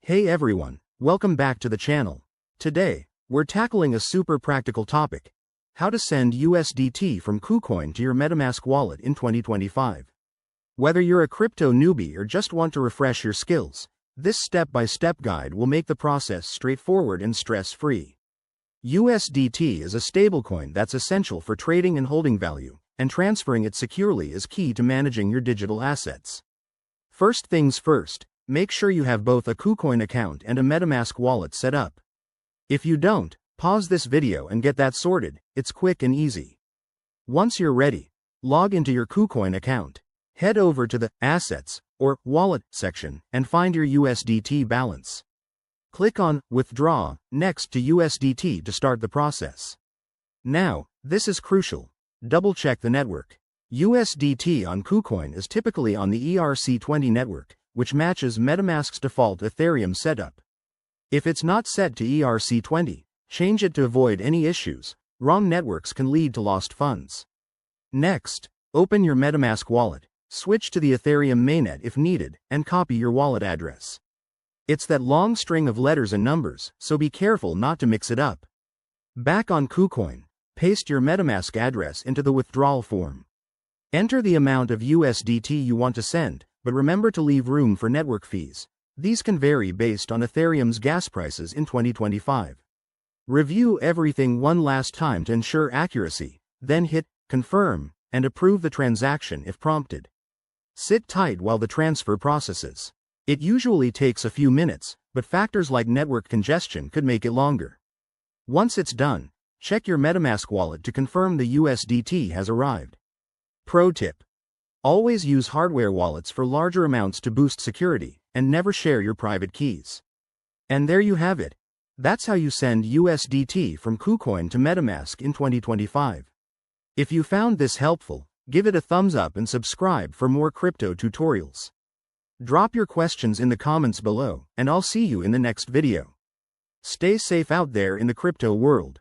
Hey everyone, welcome back to the channel. Today, we're tackling a super practical topic: how to send USDT from Kucoin to your Metamask wallet in 2025. Whether you're a crypto newbie or just want to refresh your skills, this step-by-step guide will make the process straightforward and stress-free. USDT is a stablecoin that's essential for trading and holding value, and transferring it securely is key to managing your digital assets. First things first, make sure you have both a Kucoin account and a Metamask wallet set up. If you don't, pause this video and get that sorted. It's quick and easy. Once you're ready, log into your Kucoin account. Head over to the Assets or Wallet section and find your USDT balance. Click on Withdraw next to USDT to start the process. Now, this is crucial. Double-check the network. USDT on Kucoin is typically on the ERC20 network, which matches Metamask's default Ethereum setup. If it's not set to ERC20, change it to avoid any issues. Wrong networks can lead to lost funds. Next, open your Metamask wallet, switch to the Ethereum mainnet if needed, and copy your wallet address. It's that long string of letters and numbers, so be careful not to mix it up. Back on Kucoin, paste your Metamask address into the withdrawal form. Enter the amount of USDT you want to send, but remember to leave room for network fees. These can vary based on Ethereum's gas prices in 2025. Review everything one last time to ensure accuracy, then hit Confirm and approve the transaction if prompted. Sit tight while the transfer processes. It usually takes a few minutes, but factors like network congestion could make it longer. Once it's done, check your Metamask wallet to confirm the USDT has arrived. Pro tip: always use hardware wallets for larger amounts to boost security, and never share your private keys. And there you have it. That's how you send USDT from Kucoin to Metamask in 2025. If you found this helpful, give it a thumbs up and subscribe for more crypto tutorials. Drop your questions in the comments below, and I'll see you in the next video. Stay safe out there in the crypto world.